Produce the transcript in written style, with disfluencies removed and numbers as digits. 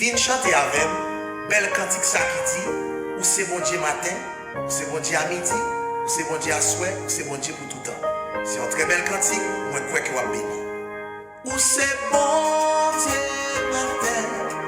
Viens chanter avec moi, belle cantique ça qui dit, ou c'est bon Dieu matin, ou c'est bon Dieu à midi, ou c'est bon Dieu à soir, ou c'est bon Dieu pour tout le temps. C'est une très belle cantique, moi je crois que vous béni. Ou c'est bon Dieu matin,